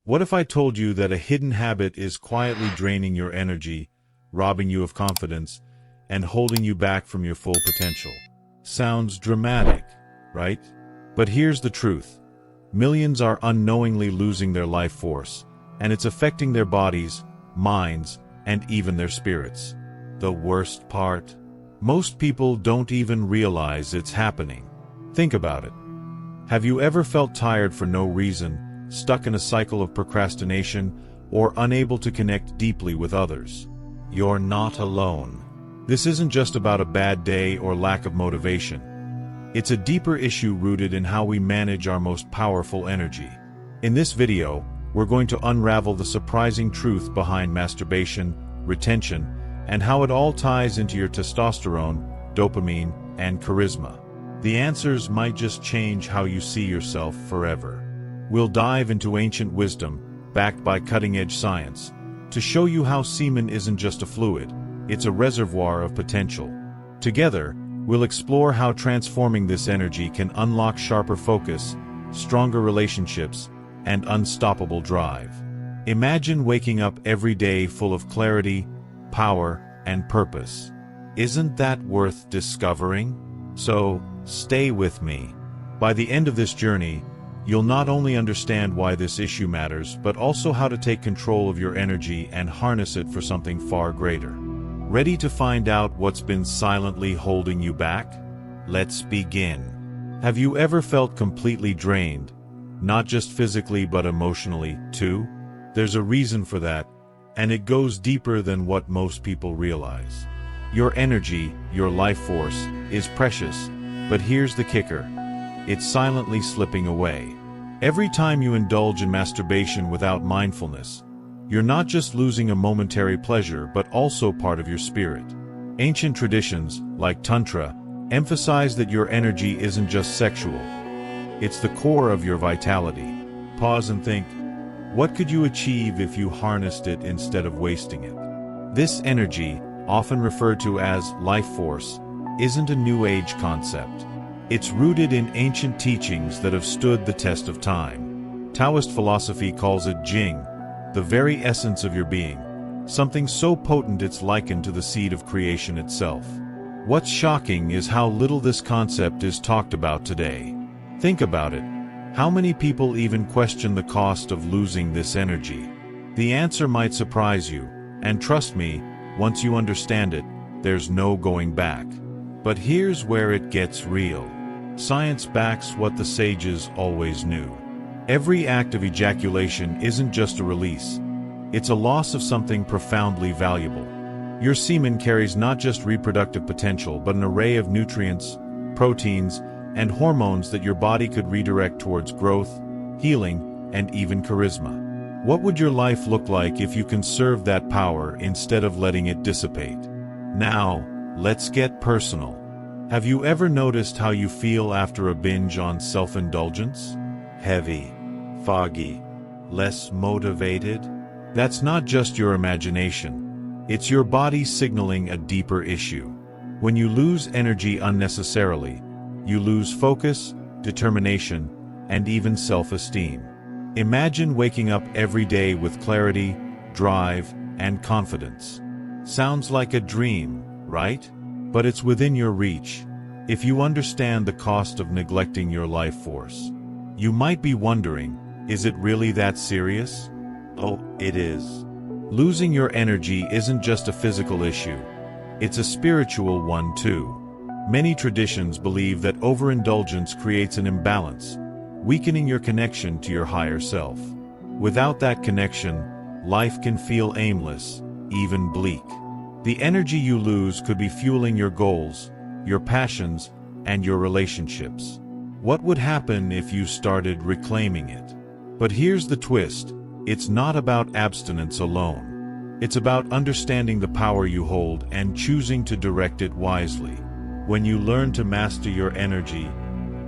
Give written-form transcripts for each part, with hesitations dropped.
What if I told you that a hidden habit is quietly draining your energy, robbing you of confidence, and holding you back from your full potential? Sounds dramatic, right? But here's the truth. Millions are unknowingly losing their life force, and it's affecting their bodies, minds, and even their spirits. The worst part? Most people don't even realize it's happening. Think about it. Have you ever felt tired for no reason, stuck in a cycle of procrastination, or unable to connect deeply with others? You're not alone. This isn't just about a bad day or lack of motivation. It's a deeper issue rooted in how we manage our most powerful energy. In this video, we're going to unravel the surprising truth behind masturbation, retention, and how it all ties into your testosterone, dopamine, and charisma. The answers might just change how you see yourself forever. We'll dive into ancient wisdom, backed by cutting-edge science, to show you how semen isn't just a fluid, it's a reservoir of potential. Together, we'll explore how transforming this energy can unlock sharper focus, stronger relationships, and unstoppable drive. Imagine waking up every day full of clarity, power, and purpose. Isn't that worth discovering? So, stay with me. By the end of this journey, you'll not only understand why this issue matters, but also how to take control of your energy and harness it for something far greater. Ready to find out what's been silently holding you back? Let's begin. Have you ever felt completely drained? Not just physically but emotionally, too? There's a reason for that, and it goes deeper than what most people realize. Your energy, your life force, is precious, but here's the kicker. It's silently slipping away. Every time you indulge in masturbation without mindfulness, you're not just losing a momentary pleasure but also part of your spirit. Ancient traditions, like Tantra, emphasize that your energy isn't just sexual. It's the core of your vitality. Pause and think, what could you achieve if you harnessed it instead of wasting it? This energy, often referred to as life force, isn't a New Age concept. It's rooted in ancient teachings that have stood the test of time. Taoist philosophy calls it Jing, the very essence of your being, something so potent it's likened to the seed of creation itself. What's shocking is how little this concept is talked about today. Think about it. How many people even question the cost of losing this energy? The answer might surprise you, and trust me, once you understand it, there's no going back. But here's where it gets real. Science backs what the sages always knew. Every act of ejaculation isn't just a release. It's a loss of something profoundly valuable. Your semen carries not just reproductive potential but an array of nutrients, proteins, and hormones that your body could redirect towards growth, healing, and even charisma. What would your life look like if you conserved that power instead of letting it dissipate? Now, let's get personal. Have you ever noticed how you feel after a binge on self-indulgence? Heavy, foggy, less motivated? That's not just your imagination. It's your body signaling a deeper issue. When you lose energy unnecessarily, you lose focus, determination, and even self-esteem. Imagine waking up every day with clarity, drive, and confidence. Sounds like a dream, right? But it's within your reach, if you understand the cost of neglecting your life force. You might be wondering, is it really that serious? Oh, it is. Losing your energy isn't just a physical issue. It's a spiritual one too. Many traditions believe that overindulgence creates an imbalance, weakening your connection to your higher self. Without that connection, life can feel aimless, even bleak. The energy you lose could be fueling your goals, your passions, and your relationships. What would happen if you started reclaiming it? But here's the twist. It's not about abstinence alone. It's about understanding the power you hold and choosing to direct it wisely. When you learn to master your energy,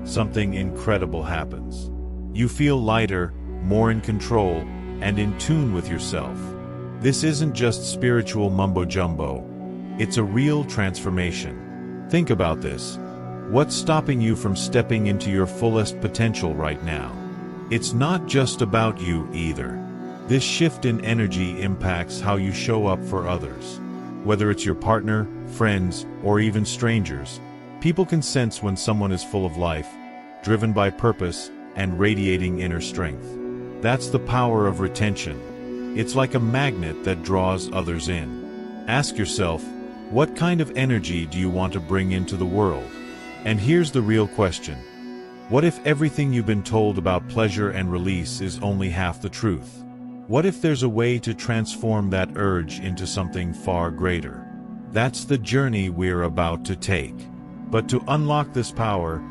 something incredible happens. You feel lighter, more in control, and in tune with yourself. This isn't just spiritual mumbo-jumbo. It's a real transformation. Think about this. What's stopping you from stepping into your fullest potential right now? It's not just about you either. This shift in energy impacts how you show up for others. Whether it's your partner, friends, or even strangers, people can sense when someone is full of life, driven by purpose, and radiating inner strength. That's the power of retention. It's like a magnet that draws others in. Ask yourself, what kind of energy do you want to bring into the world? And here's the real question. What if everything you've been told about pleasure and release is only half the truth? What if there's a way to transform that urge into something far greater? That's the journey we're about to take. But to unlock this power,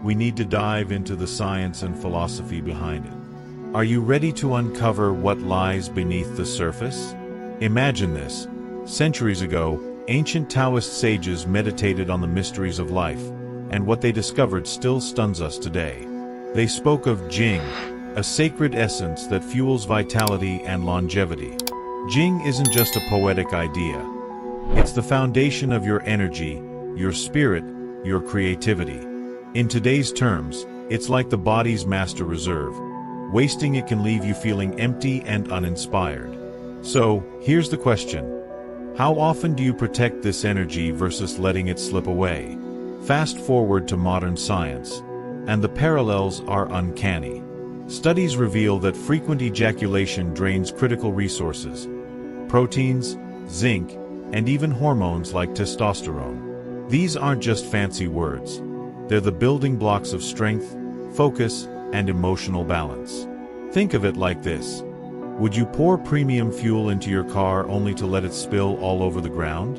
we need to dive into the science and philosophy behind it. Are you ready to uncover what lies beneath the surface? Imagine this. Centuries ago, ancient Taoist sages meditated on the mysteries of life, and what they discovered still stuns us today. They spoke of Jing, a sacred essence that fuels vitality and longevity. Jing isn't just a poetic idea. It's the foundation of your energy, your spirit, your creativity. In today's terms, it's like the body's master reserve. Wasting it can leave you feeling empty and uninspired. So, here's the question. How often do you protect this energy versus letting it slip away? Fast forward to modern science, and the parallels are uncanny. Studies reveal that frequent ejaculation drains critical resources, proteins, zinc, and even hormones like testosterone. These aren't just fancy words. They're the building blocks of strength, focus, and emotional balance. Think of it like this. Would you pour premium fuel into your car only to let it spill all over the ground?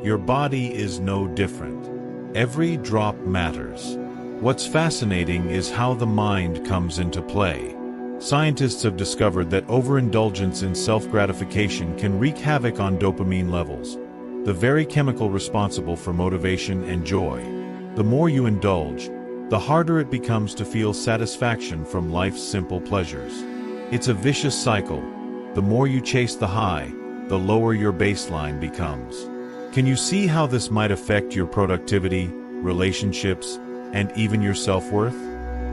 Your body is no different. Every drop matters. What's fascinating is how the mind comes into play. Scientists have discovered that overindulgence in self-gratification can wreak havoc on dopamine levels, the very chemical responsible for motivation and joy. The more you indulge, the harder it becomes to feel satisfaction from life's simple pleasures. It's a vicious cycle. The more you chase the high, the lower your baseline becomes. Can you see how this might affect your productivity, relationships, and even your self-worth?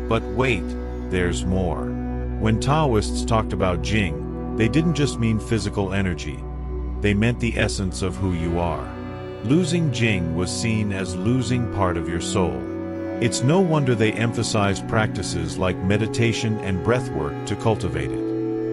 But wait, there's more. When Taoists talked about Jing, they didn't just mean physical energy. They meant the essence of who you are. Losing Jing was seen as losing part of your soul. It's no wonder they emphasized practices like meditation and breathwork to cultivate it.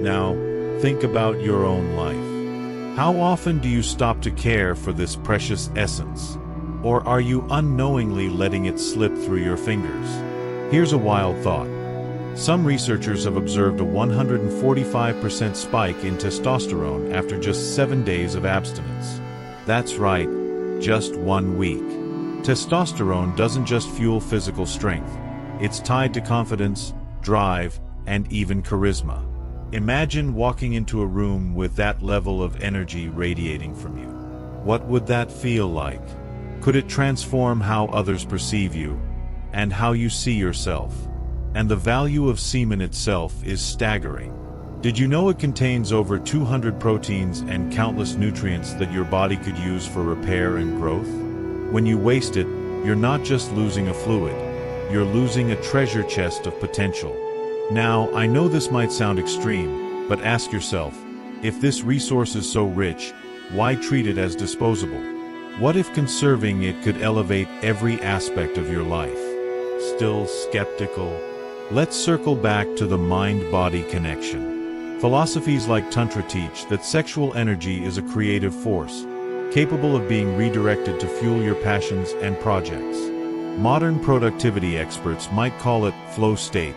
Now, think about your own life. How often do you stop to care for this precious essence? Or are you unknowingly letting it slip through your fingers? Here's a wild thought. Some researchers have observed a 145% spike in testosterone after just 7 days of abstinence. That's right, just 1 week. Testosterone doesn't just fuel physical strength. It's tied to confidence, drive, and even charisma. Imagine walking into a room with that level of energy radiating from you. What would that feel like? Could it transform how others perceive you, and how you see yourself? And the value of semen itself is staggering. Did you know it contains over 200 proteins and countless nutrients that your body could use for repair and growth? When you waste it, you're not just losing a fluid, you're losing a treasure chest of potential. Now, I know this might sound extreme, but ask yourself, if this resource is so rich, why treat it as disposable? What if conserving it could elevate every aspect of your life? Still skeptical? Let's circle back to the mind-body connection. Philosophies like Tantra teach that sexual energy is a creative force, capable of being redirected to fuel your passions and projects. Modern productivity experts might call it flow state,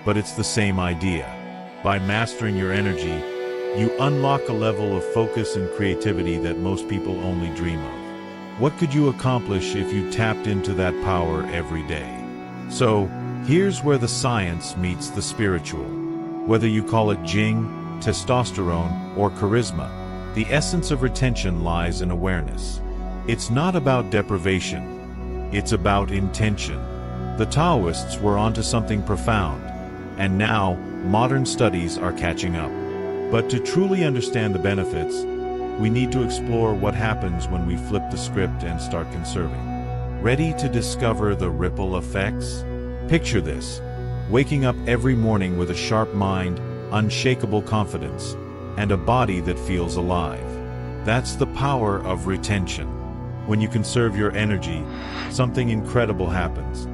but it's the same idea. By mastering your energy, you unlock a level of focus and creativity that most people only dream of. What could you accomplish if you tapped into that power every day? So, here's where the science meets the spiritual. Whether you call it Jing, testosterone, or charisma, the essence of retention lies in awareness. It's not about deprivation. It's about intention. The Taoists were onto something profound, and now modern studies are catching up. But to truly understand the benefits, we need to explore what happens when we flip the script and start conserving. Ready to discover the ripple effects? Picture this: waking up every morning with a sharp mind, unshakable confidence, and a body that feels alive. That's the power of retention. When you conserve your energy, something incredible happens.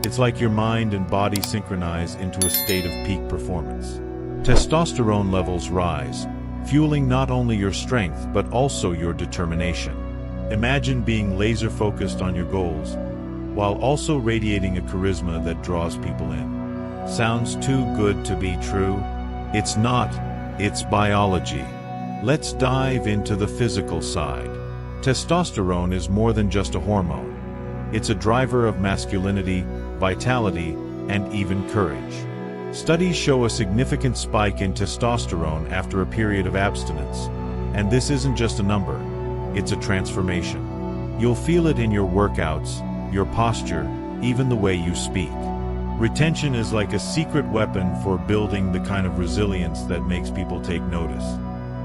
It's like your mind and body synchronize into a state of peak performance. Testosterone levels rise, fueling not only your strength but also your determination. Imagine being laser-focused on your goals, while also radiating a charisma that draws people in. Sounds too good to be true? It's not, it's biology. Let's dive into the physical side. Testosterone is more than just a hormone. It's a driver of masculinity, vitality, and even courage. Studies show a significant spike in testosterone after a period of abstinence. And this isn't just a number, it's a transformation. You'll feel it in your workouts, your posture, even the way you speak. Retention is like a secret weapon for building the kind of resilience that makes people take notice.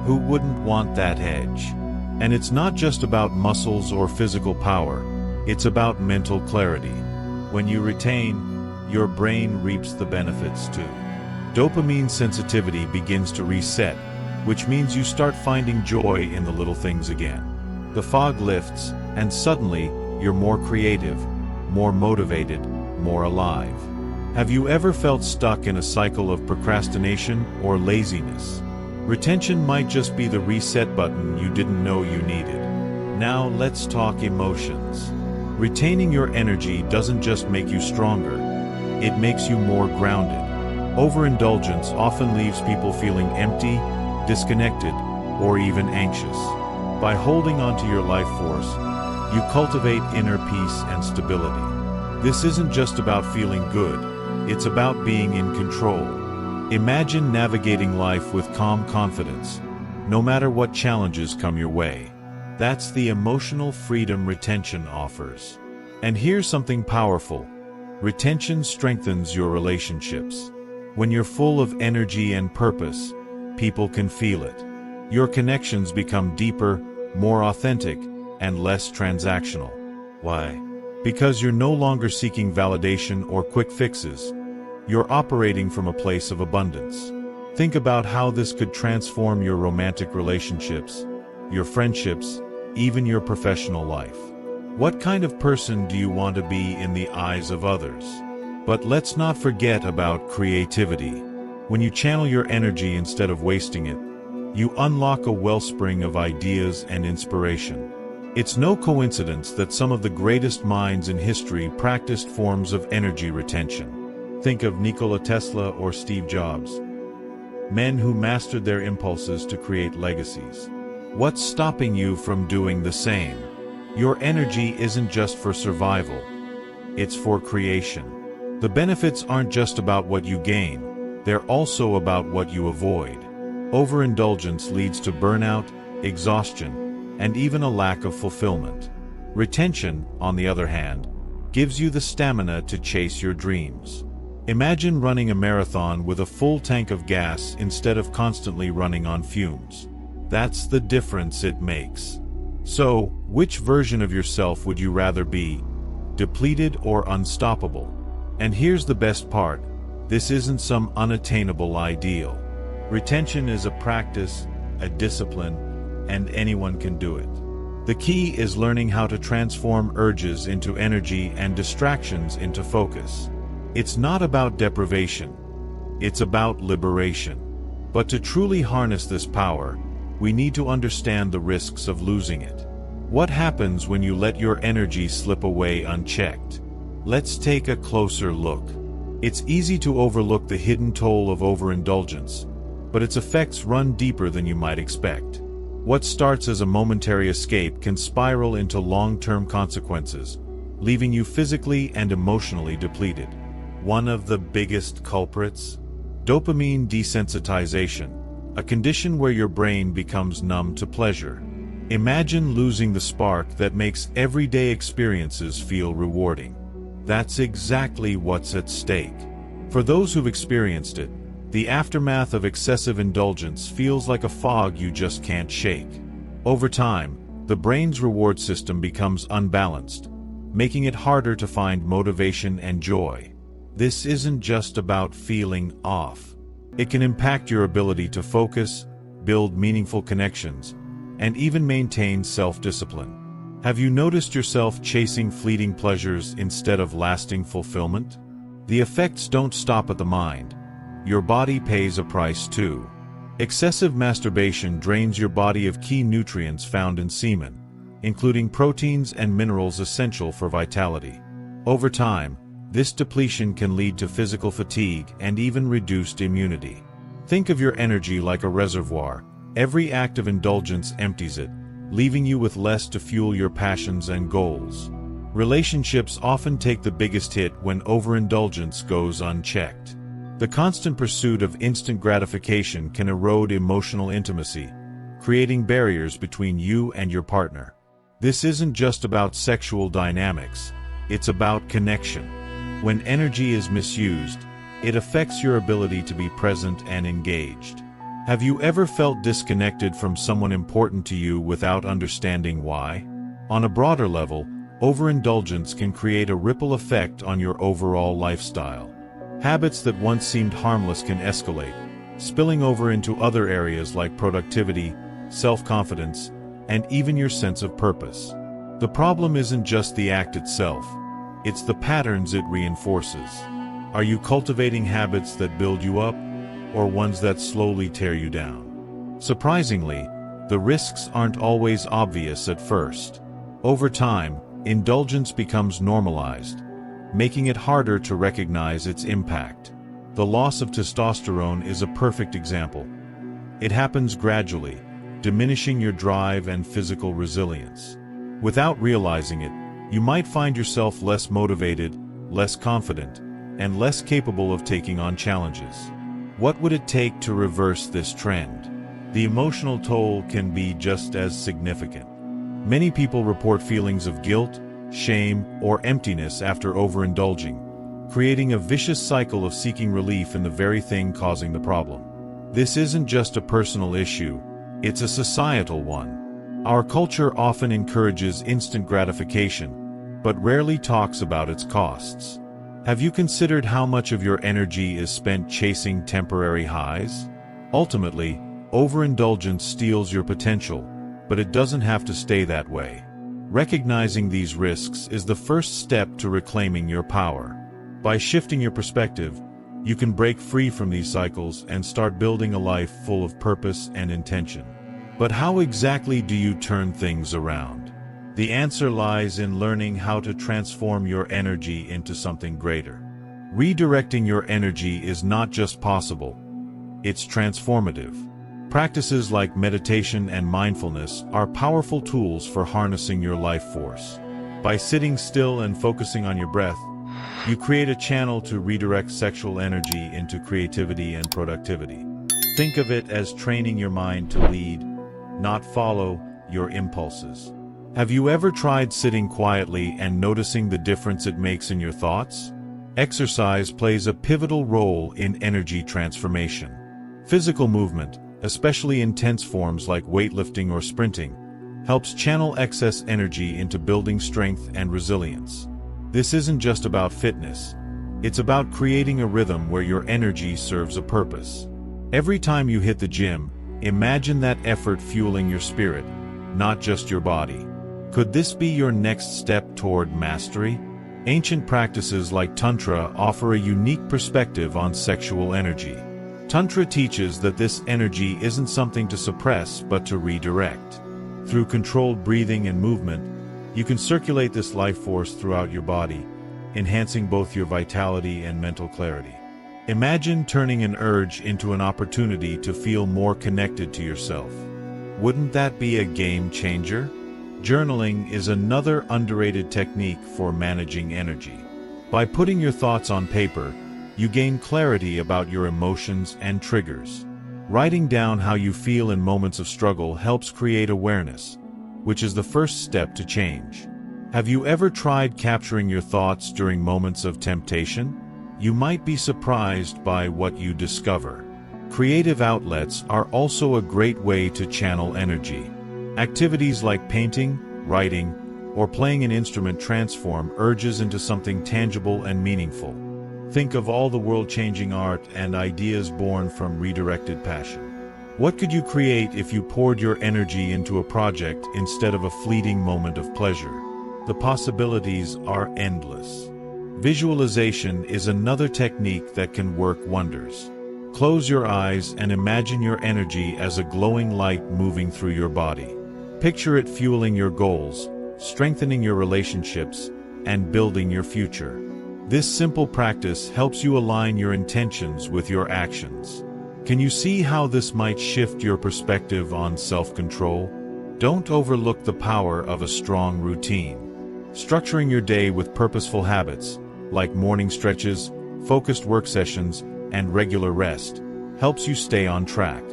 Who wouldn't want that edge? And it's not just about muscles or physical power, it's about mental clarity. When you retain, your brain reaps the benefits too. Dopamine sensitivity begins to reset, which means you start finding joy in the little things again. The fog lifts, and suddenly, you're more creative, more motivated, more alive. Have you ever felt stuck in a cycle of procrastination or laziness? Retention might just be the reset button you didn't know you needed. Now let's talk emotions. Retaining your energy doesn't just make you stronger, it makes you more grounded. Overindulgence often leaves people feeling empty, disconnected, or even anxious. By holding onto your life force, you cultivate inner peace and stability. This isn't just about feeling good, it's about being in control. Imagine navigating life with calm confidence, no matter what challenges come your way. That's the emotional freedom retention offers. And here's something powerful. Retention strengthens your relationships. When you're full of energy and purpose, people can feel it. Your connections become deeper, more authentic, and less transactional. Why? Because you're no longer seeking validation or quick fixes. You're operating from a place of abundance. Think about how this could transform your romantic relationships, your friendships, even your professional life. What kind of person do you want to be in the eyes of others? But let's not forget about creativity. When you channel your energy instead of wasting it, you unlock a wellspring of ideas and inspiration. It's no coincidence that some of the greatest minds in history practiced forms of energy retention. Think of Nikola Tesla or Steve Jobs. Men who mastered their impulses to create legacies. What's stopping you from doing the same? Your energy isn't just for survival. It's for creation. The benefits aren't just about what you gain, they're also about what you avoid. Overindulgence leads to burnout, exhaustion, and even a lack of fulfillment. Retention, on the other hand, gives you the stamina to chase your dreams. Imagine running a marathon with a full tank of gas instead of constantly running on fumes. That's the difference it makes. So, which version of yourself would you rather be? Depleted or unstoppable? And here's the best part. This isn't some unattainable ideal. Retention is a practice, a discipline, and anyone can do it. The key is learning how to transform urges into energy and distractions into focus. It's not about deprivation, it's about liberation. But to truly harness this power, we need to understand the risks of losing it. What happens when you let your energy slip away unchecked? Let's take a closer look. It's easy to overlook the hidden toll of overindulgence, but its effects run deeper than you might expect. What starts as a momentary escape can spiral into long-term consequences, leaving you physically and emotionally depleted. One of the biggest culprits? Dopamine desensitization, a condition where your brain becomes numb to pleasure. Imagine losing the spark that makes everyday experiences feel rewarding. That's exactly what's at stake. For those who've experienced it, the aftermath of excessive indulgence feels like a fog you just can't shake. Over time, the brain's reward system becomes unbalanced, making it harder to find motivation and joy. This isn't just about feeling off. It can impact your ability to focus, build meaningful connections, and even maintain self-discipline. Have you noticed yourself chasing fleeting pleasures instead of lasting fulfillment? The effects don't stop at the mind. Your body pays a price too. Excessive masturbation drains your body of key nutrients found in semen, including proteins and minerals essential for vitality. Over time, this depletion can lead to physical fatigue and even reduced immunity. Think of your energy like a reservoir. Every act of indulgence empties it, leaving you with less to fuel your passions and goals. Relationships often take the biggest hit when overindulgence goes unchecked. The constant pursuit of instant gratification can erode emotional intimacy, creating barriers between you and your partner. This isn't just about sexual dynamics, it's about connection. When energy is misused, it affects your ability to be present and engaged. Have you ever felt disconnected from someone important to you without understanding why? On a broader level, overindulgence can create a ripple effect on your overall lifestyle. Habits that once seemed harmless can escalate, spilling over into other areas like productivity, self-confidence, and even your sense of purpose. The problem isn't just the act itself, it's the patterns it reinforces. Are you cultivating habits that build you up, or ones that slowly tear you down? Surprisingly, the risks aren't always obvious at first. Over time, indulgence becomes normalized, making it harder to recognize its impact. The loss of testosterone is a perfect example. It happens gradually, diminishing your drive and physical resilience. Without realizing it, you might find yourself less motivated, less confident, and less capable of taking on challenges. What would it take to reverse this trend? The emotional toll can be just as significant. Many people report feelings of guilt, shame, or emptiness after overindulging, creating a vicious cycle of seeking relief in the very thing causing the problem. This isn't just a personal issue, it's a societal one. Our culture often encourages instant gratification, but rarely talks about its costs. Have you considered how much of your energy is spent chasing temporary highs? Ultimately, overindulgence steals your potential, but it doesn't have to stay that way. Recognizing these risks is the first step to reclaiming your power. By shifting your perspective, you can break free from these cycles and start building a life full of purpose and intention. But how exactly do you turn things around? The answer lies in learning how to transform your energy into something greater. Redirecting your energy is not just possible, it's transformative. Practices like meditation and mindfulness are powerful tools for harnessing your life force. By sitting still and focusing on your breath, you create a channel to redirect sexual energy into creativity and productivity. Think of it as training your mind to lead, not follow, your impulses. Have you ever tried sitting quietly and noticing the difference it makes in your thoughts? Exercise plays a pivotal role in energy transformation. Physical movement, especially intense forms like weightlifting or sprinting, helps channel excess energy into building strength and resilience. This isn't just about fitness. It's about creating a rhythm where your energy serves a purpose. Every time you hit the gym, imagine that effort fueling your spirit, not just your body. Could this be your next step toward mastery? Ancient practices like Tantra offer a unique perspective on sexual energy. Tantra teaches that this energy isn't something to suppress but to redirect. Through controlled breathing and movement, you can circulate this life force throughout your body, enhancing both your vitality and mental clarity. Imagine turning an urge into an opportunity to feel more connected to yourself. Wouldn't that be a game changer? Journaling is another underrated technique for managing energy. By putting your thoughts on paper, you gain clarity about your emotions and triggers. Writing down how you feel in moments of struggle helps create awareness, which is the first step to change. Have you ever tried capturing your thoughts during moments of temptation? You might be surprised by what you discover. Creative outlets are also a great way to channel energy. Activities like painting, writing, or playing an instrument transform urges into something tangible and meaningful. Think of all the world-changing art and ideas born from redirected passion. What could you create if you poured your energy into a project instead of a fleeting moment of pleasure? The possibilities are endless. Visualization is another technique that can work wonders. Close your eyes and imagine your energy as a glowing light moving through your body. Picture it fueling your goals, strengthening your relationships, and building your future. This simple practice helps you align your intentions with your actions. Can you see how this might shift your perspective on self-control? Don't overlook the power of a strong routine. Structuring your day with purposeful habits, like morning stretches, focused work sessions, and regular rest, helps you stay on track.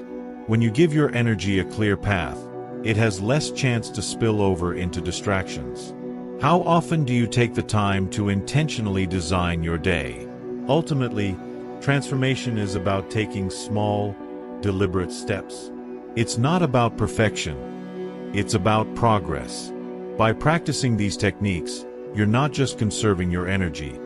When you give your energy a clear path, it has less chance to spill over into distractions. How often do you take the time to intentionally design your day? Ultimately, transformation is about taking small, deliberate steps. It's not about perfection. It's about progress. By practicing these techniques, you're not just conserving your energy.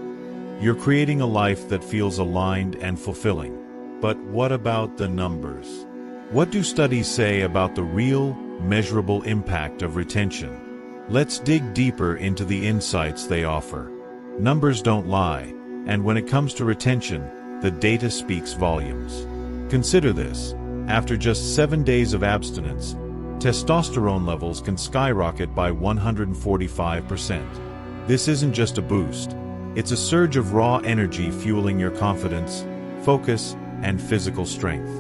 You're creating a life that feels aligned and fulfilling. But what about the numbers? What do studies say about the real, measurable impact of retention? Let's dig deeper into the insights they offer. Numbers don't lie, and when it comes to retention, the data speaks volumes. Consider this. After just 7 days of abstinence, testosterone levels can skyrocket by 145%. This isn't just a boost. It's a surge of raw energy fueling your confidence, focus, and physical strength.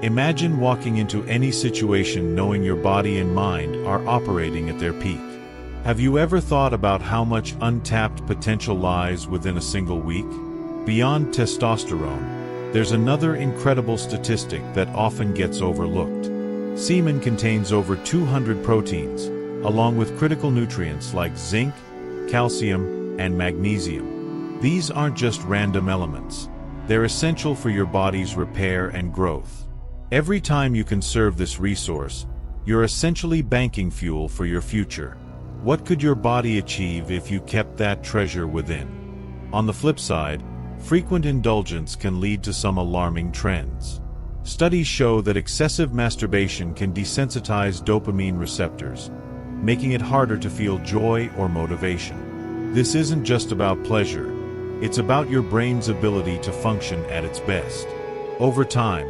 Imagine walking into any situation knowing your body and mind are operating at their peak. Have you ever thought about how much untapped potential lies within a single week? Beyond testosterone, there's another incredible statistic that often gets overlooked. Semen contains over 200 proteins, along with critical nutrients like zinc, calcium, and magnesium. These aren't just random elements. They're essential for your body's repair and growth. Every time you conserve this resource, you're essentially banking fuel for your future. What could your body achieve if you kept that treasure within? On the flip side, frequent indulgence can lead to some alarming trends. Studies show that excessive masturbation can desensitize dopamine receptors, making it harder to feel joy or motivation. This isn't just about pleasure. It's about your brain's ability to function at its best. Over time,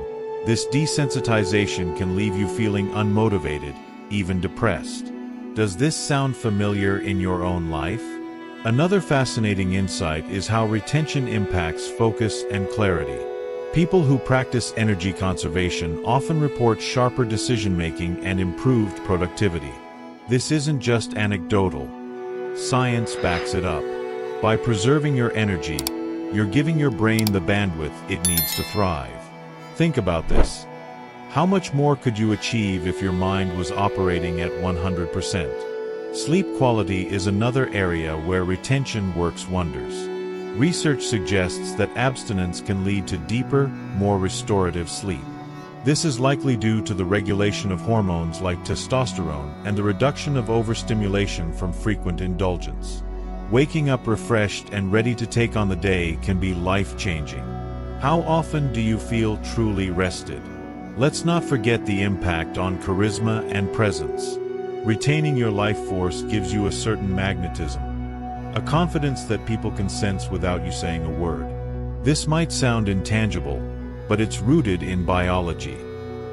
this desensitization can leave you feeling unmotivated, even depressed. Does this sound familiar in your own life? Another fascinating insight is how retention impacts focus and clarity. People who practice energy conservation often report sharper decision-making and improved productivity. This isn't just anecdotal. Science backs it up. By preserving your energy, you're giving your brain the bandwidth it needs to thrive. Think about this. How much more could you achieve if your mind was operating at 100%? Sleep quality is another area where retention works wonders. Research suggests that abstinence can lead to deeper, more restorative sleep. This is likely due to the regulation of hormones like testosterone and the reduction of overstimulation from frequent indulgence. Waking up refreshed and ready to take on the day can be life-changing. How often do you feel truly rested? Let's not forget the impact on charisma and presence. Retaining your life force gives you a certain magnetism, a confidence that people can sense without you saying a word. This might sound intangible, but it's rooted in biology.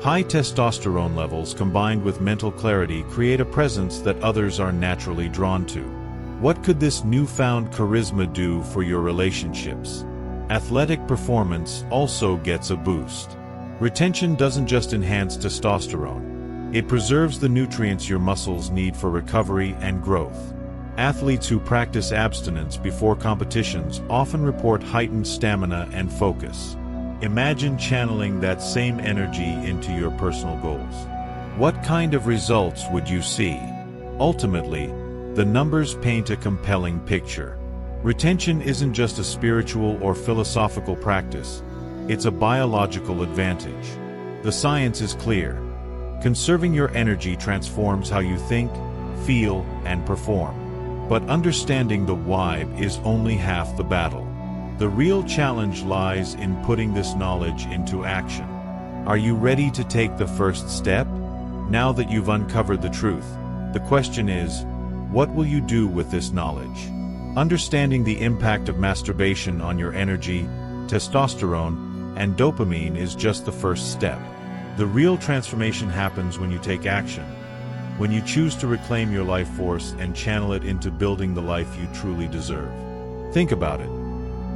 High testosterone levels combined with mental clarity create a presence that others are naturally drawn to. What could this newfound charisma do for your relationships? Athletic performance also gets a boost. Retention doesn't just enhance testosterone. It preserves the nutrients your muscles need for recovery and growth. Athletes who practice abstinence before competitions often report heightened stamina and focus. Imagine channeling that same energy into your personal goals. What kind of results would you see? Ultimately, the numbers paint a compelling picture. Retention isn't just a spiritual or philosophical practice. It's a biological advantage. The science is clear. Conserving your energy transforms how you think, feel, and perform. But understanding the why is only half the battle. The real challenge lies in putting this knowledge into action. Are you ready to take the first step? Now that you've uncovered the truth, the question is, what will you do with this knowledge? Understanding the impact of masturbation on your energy, testosterone, and dopamine is just the first step. The real transformation happens when you take action, when you choose to reclaim your life force and channel it into building the life you truly deserve. Think about it.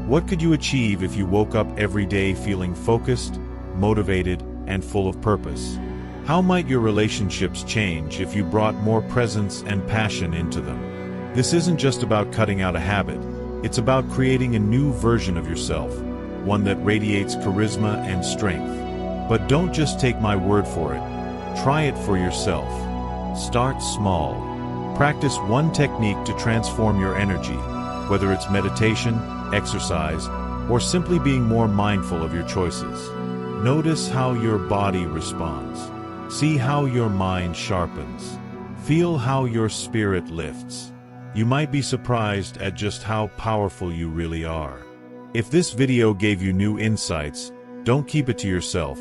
What could you achieve if you woke up every day feeling focused, motivated, and full of purpose? How might your relationships change if you brought more presence and passion into them? This isn't just about cutting out a habit. It's about creating a new version of yourself, one that radiates charisma and strength. But don't just take my word for it. Try it for yourself. Start small. Practice one technique to transform your energy, whether it's meditation, exercise, or simply being more mindful of your choices. Notice how your body responds. See how your mind sharpens. Feel how your spirit lifts. You might be surprised at just how powerful you really are. If this video gave you new insights, don't keep it to yourself.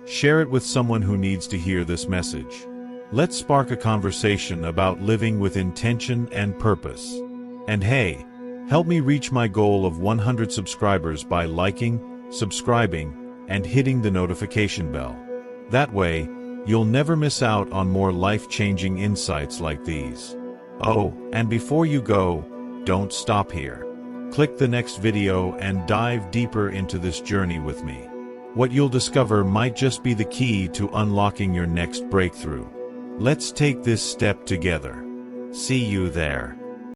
Share it with someone who needs to hear this message. Let's spark a conversation about living with intention and purpose. And hey, help me reach my goal of 100 subscribers by liking, subscribing, and hitting the notification bell. That way, you'll never miss out on more life-changing insights like these. Oh, and before you go, don't stop here. Click the next video and dive deeper into this journey with me. What you'll discover might just be the key to unlocking your next breakthrough. Let's take this step together. See you there.